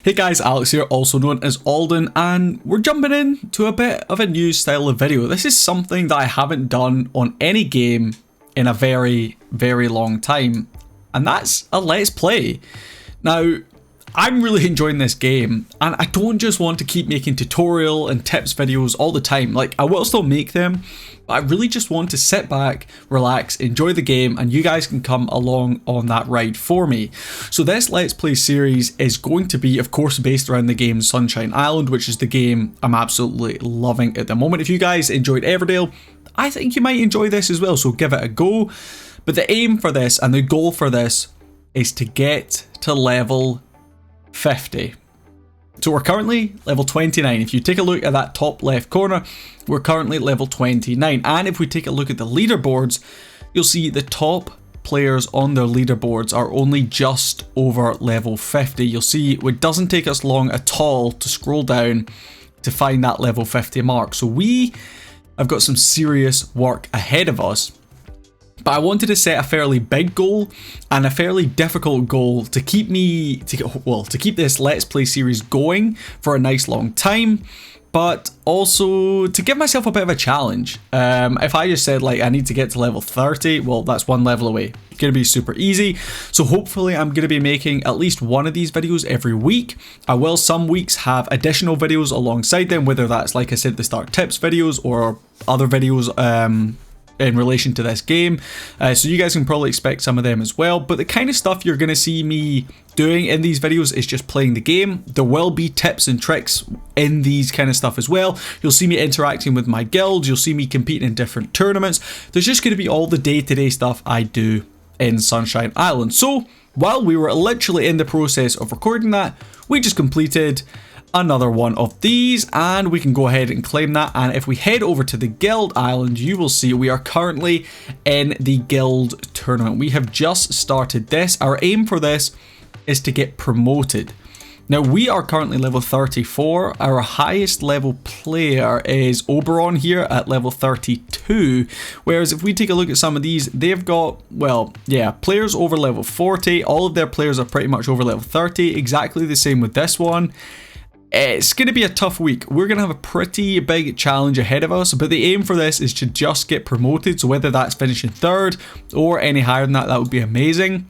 Hey guys, Alex here, also known as Alden, and we're jumping into a bit of a new style of video. This is something that I haven't done on any game in a very long time, and that's a Let's Play. Now, I'm really enjoying this game, and I don't just want to keep making tutorial and tips videos all the time. Like, I will still make them, but I really just want to sit back, relax, enjoy the game, and you guys can come along on that ride for me. So this Let's Play series is going to be, of course, based around the game Sunshine Island, which is the game I'm absolutely loving at the moment. If you guys enjoyed Everdale, I think you might enjoy this as well, so give it a go. But the aim for this and the goal for this is to get to level 50. So we're currently level 29. If you take a look at that top left corner, we're currently level 29. And if we take a look at the leaderboards, you'll see the top players on their leaderboards are only just over level 50. You'll see it doesn't take us long at all to scroll down to find that level 50 mark. So we have got some serious work ahead of us. But I wanted to set a fairly big goal and a fairly difficult goal to keep this Let's Play series going for a nice long time, but also to give myself a bit of a challenge. If I just said like I need to get to level 30, well, that's one level away. It's going to be super easy. So hopefully I'm going to be making at least one of these videos every week. I will some weeks have additional videos alongside them, whether that's, like I said, the start tips videos or other videos in relation to this game, so you guys can probably expect some of them as well. But the kind of stuff you're going to see me doing in these videos is just playing the game. There will be tips and tricks in these kind of stuff as well. You'll see me interacting with my guilds, you'll see me competing in different tournaments. There's just going to be all the day-to-day stuff I do in Sunshine Island. So while we were literally in the process of recording that, we just completed another one of these, and we can go ahead and claim that. And if we head over to the guild island, you will see we are currently in the guild tournament. We have just started this. Our aim for this is to get promoted. Now we are currently level 34. Our highest level player is Oberon here at level 32, whereas if we take a look at some of these, they've got, well, yeah, players over level 40. All of their players are pretty much over level 30. Exactly the same with this one. It's going to be a tough week. We're going to have a pretty big challenge ahead of us, but the aim for this is to just get promoted. So whether that's finishing third or any higher than that, that would be amazing.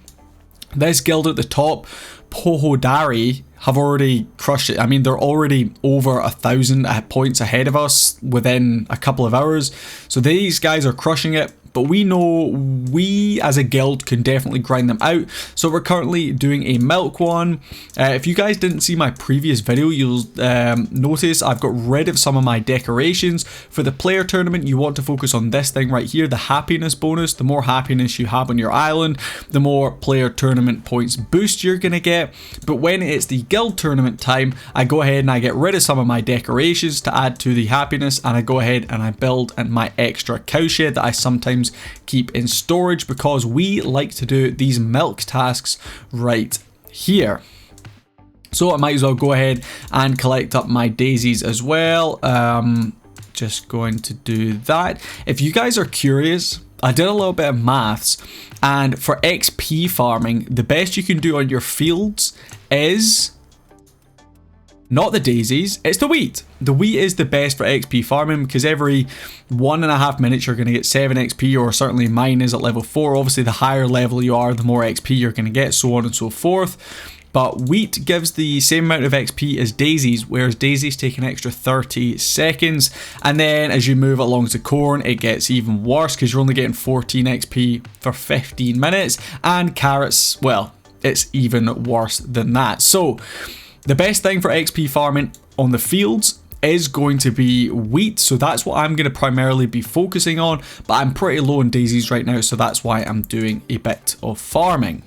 This guild at the top, Pohodari, have already crushed it. I mean, they're already over 1,000 points ahead of us within a couple of hours. So these guys are crushing it. But we know we as a guild can definitely grind them out. So we're currently doing a milk one. If you guys didn't see my previous video, you'll notice I've got rid of some of my decorations. For the player tournament, you want to focus on this thing right here, the happiness bonus. The more happiness you have on your island, the more player tournament points boost you're going to get. But when it's the guild tournament time, I go ahead and I get rid of some of my decorations to add to the happiness, and I go ahead and I build my extra cowshed that I sometimes keep in storage because we like to do these milk tasks right here. So I might as well go ahead and collect up my daisies as well. Just going to do that. If you guys are curious, I did a little bit of maths, and for XP farming, the best you can do on your fields is not the daisies, it's the wheat. The wheat is the best for XP farming because every 1.5 minutes you're going to get 7 XP, or certainly mine is at level 4. Obviously the higher level you are, the more XP you're going to get, so on and so forth. But wheat gives the same amount of XP as daisies, whereas daisies take an extra 30 seconds. And then as you move along to corn, it gets even worse because you're only getting 14 XP for 15 minutes. And carrots, well, it's even worse than that. So the best thing for XP farming on the fields is going to be wheat, so that's what I'm going to primarily be focusing on, but I'm pretty low on daisies right now, so that's why I'm doing a bit of farming.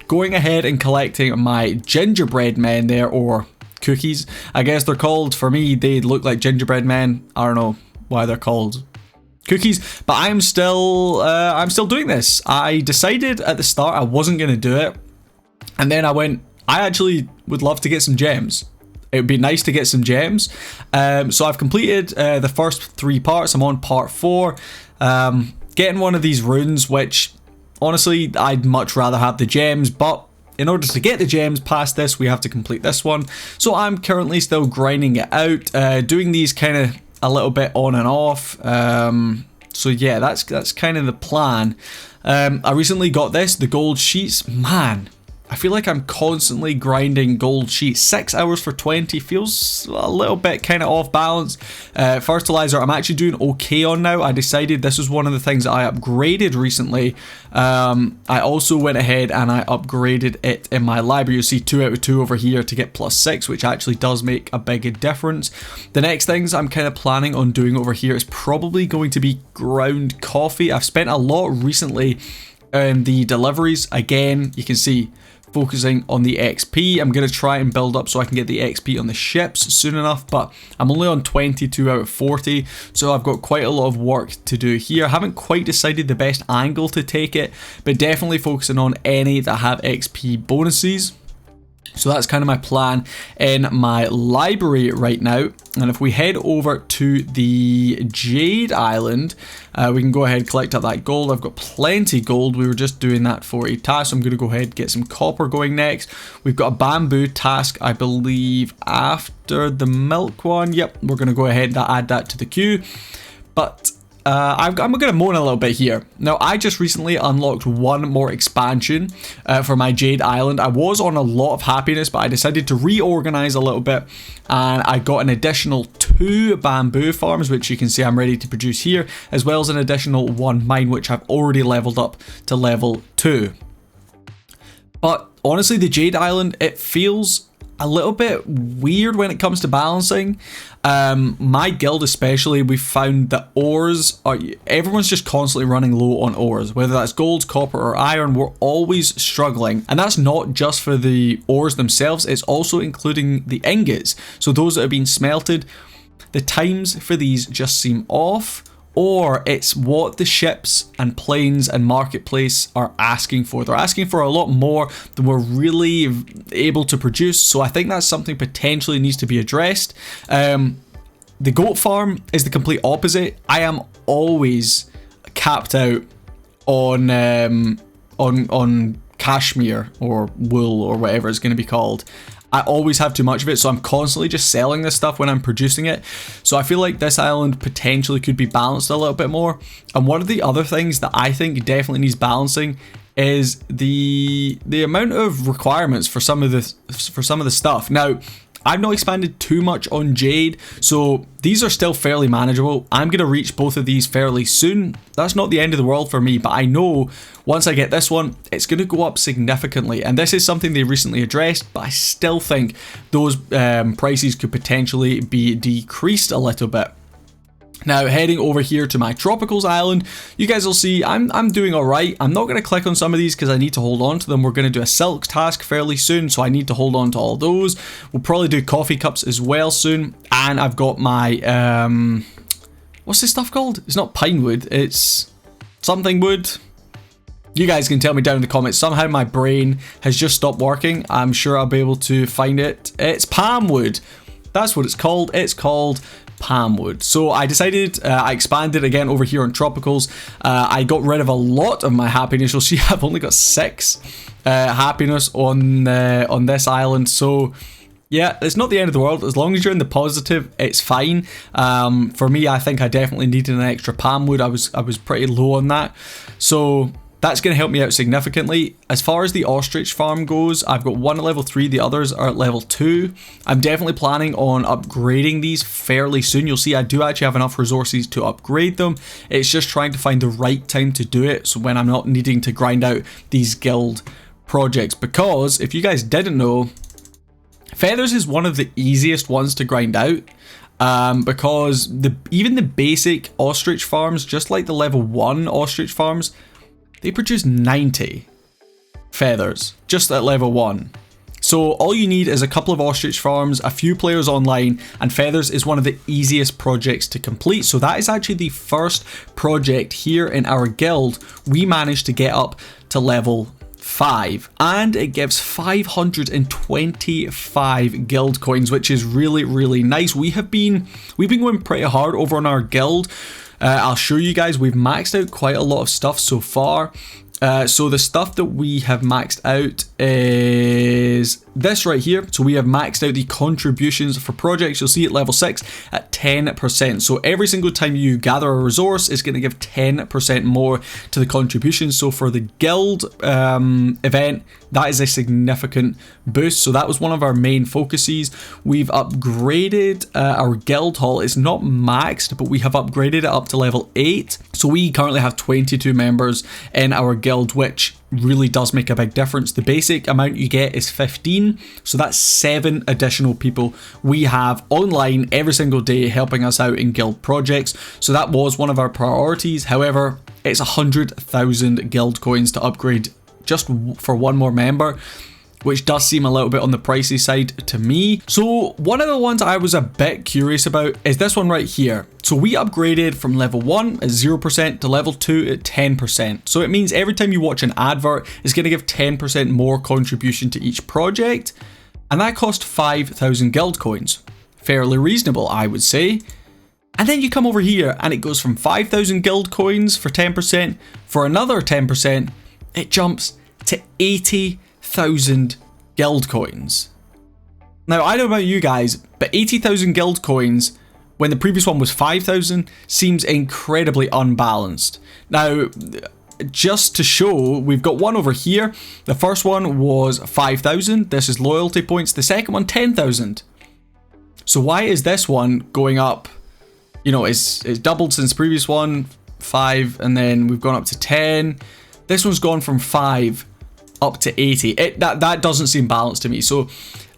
Going ahead and collecting my gingerbread men there, or cookies, I guess they're called. For me, they look like gingerbread men. I don't know why they're called cookies, but I'm still doing this. I decided at the start I wasn't going to do it, and then I went, I actually would love to get some gems. It would be nice to get some gems. So I've completed the first 3 parts. I'm on part 4. Getting one of these runes, which honestly I'd much rather have the gems, but in order to get the gems past this, we have to complete this one. So I'm currently still grinding it out, doing these kind of a little bit on and off. So yeah, that's kind of the plan. I recently got this, the gold sheets. Man, I feel like I'm constantly grinding gold sheets. 6 hours for 20 feels a little bit kind of off balance. Fertilizer, I'm actually doing okay on now. I decided this was one of the things that I upgraded recently. I also went ahead and I upgraded it in my library. You see 2 out of 2 over here to get +6, which actually does make a big difference. The next things I'm kind of planning on doing over here is probably going to be ground coffee. I've spent a lot recently on the deliveries. Again, you can see focusing on the XP. I'm going to try and build up so I can get the XP on the ships soon enough, but I'm only on 22 out of 40, so I've got quite a lot of work to do here. I haven't quite decided the best angle to take it, but definitely focusing on any that have XP bonuses. So that's kind of my plan in my library right now. And if we head over to the Jade Island, we can go ahead and collect up that gold. I've got plenty gold. We were just doing that for a task. So I'm going to go ahead and get some copper going next. We've got a bamboo task, I believe, after the milk one. Yep, we're going to go ahead and add that to the queue. But I'm going to moan a little bit here. Now, I just recently unlocked one more expansion for my Jade Island. I was on a lot of happiness, but I decided to reorganize a little bit, and I got an additional 2 bamboo farms, which you can see I'm ready to produce here, as well as an additional 1 mine, which I've already leveled up to level 2. But honestly, the Jade Island, it feels a little bit weird when it comes to balancing. My guild especially, we found that ores are, everyone's just constantly running low on ores, whether that's gold, copper or iron. We're always struggling, and that's not just for the ores themselves, it's also including the ingots. So those that have been smelted, the times for these just seem off, or it's what the ships and planes and marketplace are asking for. They're asking for a lot more than we're really able to produce, so I think that's something potentially needs to be addressed. The goat farm is the complete opposite. I am always capped out on cashmere or wool or whatever it's going to be called. I always have too much of it, so I'm constantly just selling this stuff when I'm producing it. So I feel like this island potentially could be balanced a little bit more. And one of the other things that I think definitely needs balancing is the amount of requirements for some of the stuff. Now, I've not expanded too much on Jade, so these are still fairly manageable. I'm going to reach both of these fairly soon. That's not the end of the world for me, but I know once I get this one, it's going to go up significantly. And this is something they recently addressed, but I still think those prices could potentially be decreased a little bit. Now, heading over here to my Tropicals Island, you guys will see I'm doing alright. I'm not going to click on some of these because I need to hold on to them. We're going to do a silk task fairly soon, so I need to hold on to all those. We'll probably do coffee cups as well soon. And I've got my, what's this stuff called? It's not pine wood, it's something wood. You guys can tell me down in the comments. Somehow my brain has just stopped working. I'm sure I'll be able to find it. It's palm wood. That's what it's called. It's called palm wood. So I decided, I expanded again over here on Tropicals. I got rid of a lot of my happiness. You'll see I've only got 6 happiness on this island. So yeah, it's not the end of the world. As long as you're in the positive, it's fine. For me, I think I definitely needed an extra palm wood. I was pretty low on that. So that's going to help me out significantly. As far as the ostrich farm goes, I've got one at level 3, the others are at level 2. I'm definitely planning on upgrading these fairly soon. You'll see I do actually have enough resources to upgrade them. It's just trying to find the right time to do it, so when I'm not needing to grind out these guild projects. Because, if you guys didn't know, feathers is one of the easiest ones to grind out. Because even the basic ostrich farms, just like the level 1 ostrich farms, they produce 90 feathers just at level 1. So all you need is a couple of ostrich farms, a few players online, and feathers is one of the easiest projects to complete. So that is actually the first project here in our guild we managed to get up to level 5, and it gives 525 guild coins, which is really nice. We've been going pretty hard over on our guild. I'll show you guys, we've maxed out quite a lot of stuff so far. So the stuff that we have maxed out is this right here. So we have maxed out the contributions for projects. You'll see at level 6 at 10%. So every single time you gather a resource, it's going to give 10% more to the contributions. So for the guild event, that is a significant boost. So that was one of our main focuses. We've upgraded our guild hall. It's not maxed, but we have upgraded it up to level 8. So we currently have 22 members in our guild, which really does make a big difference. The basic amount you get is 15, so that's 7 additional people we have online every single day helping us out in guild projects. So that was one of our priorities. However, it's 100,000 guild coins to upgrade just for one more member, which does seem a little bit on the pricey side to me. So one of the ones I was a bit curious about is this one right here. So we upgraded from level 1 at 0% to level 2 at 10%. So it means every time you watch an advert, it's going to give 10% more contribution to each project. And that cost 5,000 guild coins. Fairly reasonable, I would say. And then you come over here and it goes from 5,000 guild coins for 10%. For another 10%, it jumps to 80,000 guild coins. Now, I don't know about you guys, but 80,000 guild coins when the previous one was 5,000 seems incredibly unbalanced. Now, just to show, we've got one over here. The first one was 5,000. This is loyalty points. The second one, 10,000. So why is this one going up? You know, it's doubled since the previous one, 5, and then we've gone up to 10. This one's gone from 5 up to 80. That doesn't seem balanced to me. So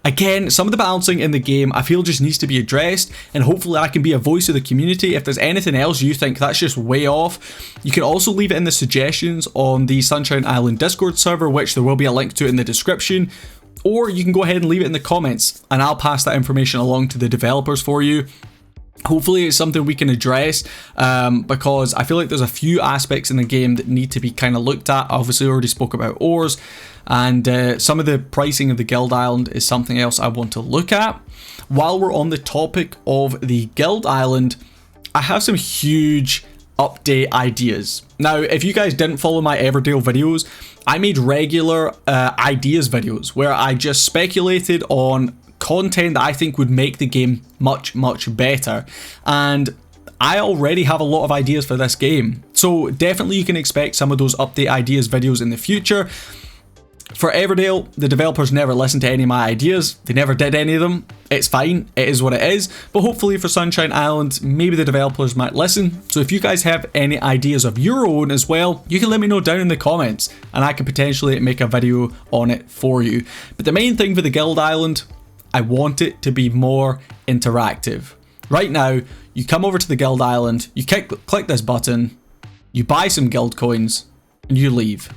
again, some of the balancing in the game I feel just needs to be addressed, and hopefully I can be a voice of the community. If there's anything else you think that's just way off, you can also leave it in the suggestions on the Sunshine Island Discord server, which there will be a link to in the description, or you can go ahead and leave it in the comments and I'll pass that information along to the developers for you. Hopefully it's something we can address, because I feel like there's a few aspects in the game that need to be kind of looked at. Obviously, I already spoke about ores, and some of the pricing of the Guild Island is something else I want to look at. While we're on the topic of the Guild Island, I have some huge update ideas. Now, if you guys didn't follow my Everdale videos, I made regular ideas videos where I just speculated on content that I think would make the game much better, and I already have a lot of ideas for this game, so definitely you can expect some of those update ideas videos in the future. For Everdale, the developers never listened to any of my ideas. They never did any of them. It's fine, it is what it is, but hopefully for Sunshine Island, maybe the developers might listen. So if you guys have any ideas of your own as well, you can let me know down in the comments and I can potentially make a video on it for you. But the main thing for the Guild Island, I want it to be more interactive. Right now, you come over to the Guild Island, you click this button, you buy some guild coins, and you leave.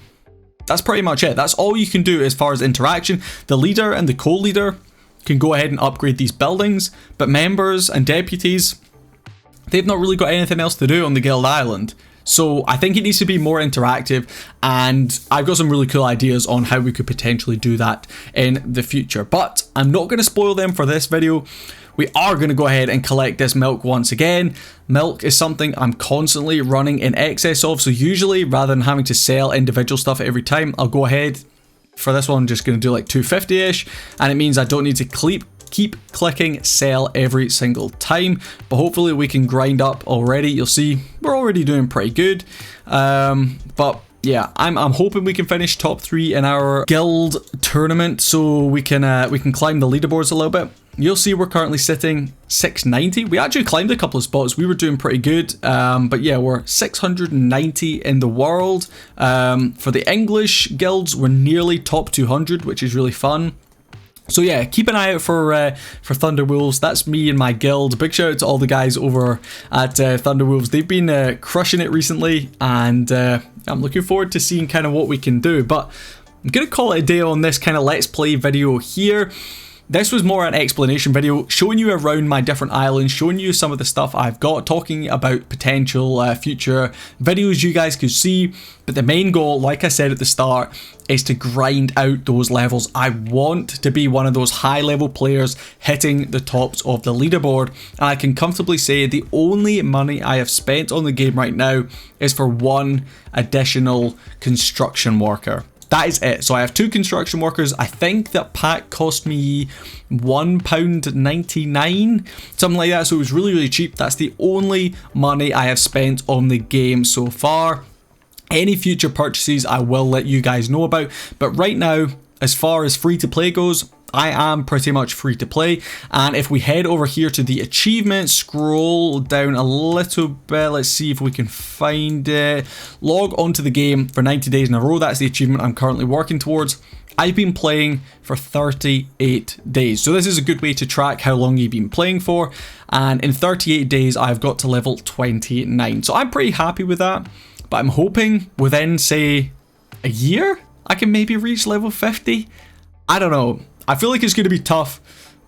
That's pretty much it. That's all you can do as far as interaction. The leader and the co-leader can go ahead and upgrade these buildings, but members and deputies, they've not really got anything else to do on the Guild Island. So I think it needs to be more interactive, and I've got some really cool ideas on how we could potentially do that in the future. But I'm not going to spoil them for this video. We are going to go ahead and collect this milk once again. Milk is something I'm constantly running in excess of, so usually rather than having to sell individual stuff every time, I'll go ahead for this one, just going to do like 250-ish, and it means I don't need to keep clicking sell every single time, but hopefully we can grind up already. You'll see we're already doing pretty good, but yeah, I'm hoping we can finish top 3 in our guild tournament, so we can climb the leaderboards a little bit. You'll see we're currently sitting 690. We actually climbed a couple of spots. We were doing pretty good, but yeah, we're 690 in the world. For the English guilds, we're nearly top 200, which is really fun. So yeah, keep an eye out for Thunderwolves. That's me and my guild. Big shout out to all the guys over at Thunderwolves. They've been crushing it recently, and I'm looking forward to seeing kind of what we can do. But I'm going to call it a day on this kind of Let's Play video here. This was more an explanation video, showing you around my different islands, showing you some of the stuff I've got, talking about potential future videos you guys could see. But the main goal, like I said at the start, is to grind out those levels. I want to be one of those high level players hitting the tops of the leaderboard. And I can comfortably say the only money I have spent on the game right now is for one additional construction worker. That is it. So I have 2 construction workers. I think that pack cost me £1.99, something like that. So it was really, really cheap. That's the only money I have spent on the game so far. Any future purchases I will let you guys know about. But right now, as far as free to play goes, I am pretty much free to play. And if we head over here to the achievements, scroll down a little bit, let's see if we can find it. Log onto the game for 90 days in a row. That's the achievement I'm currently working towards. I've been playing for 38 days. So this is a good way to track how long you've been playing for. And in 38 days, I've got to level 29. So I'm pretty happy with that. But I'm hoping within, say, a year, I can maybe reach level 50. I don't know. I feel like it's going to be tough,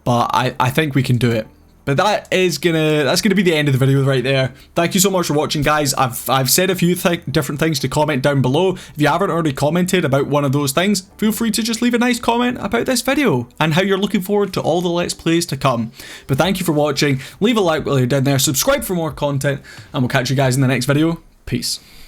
but I think we can do it. But that's gonna be the end of the video right there. Thank you so much for watching, guys. I've said a few different things to comment down below. If you haven't already commented about one of those things, feel free to just leave a nice comment about this video and how you're looking forward to all the Let's Plays to come. But thank you for watching. Leave a like while you're down there. Subscribe for more content, and we'll catch you guys in the next video. Peace.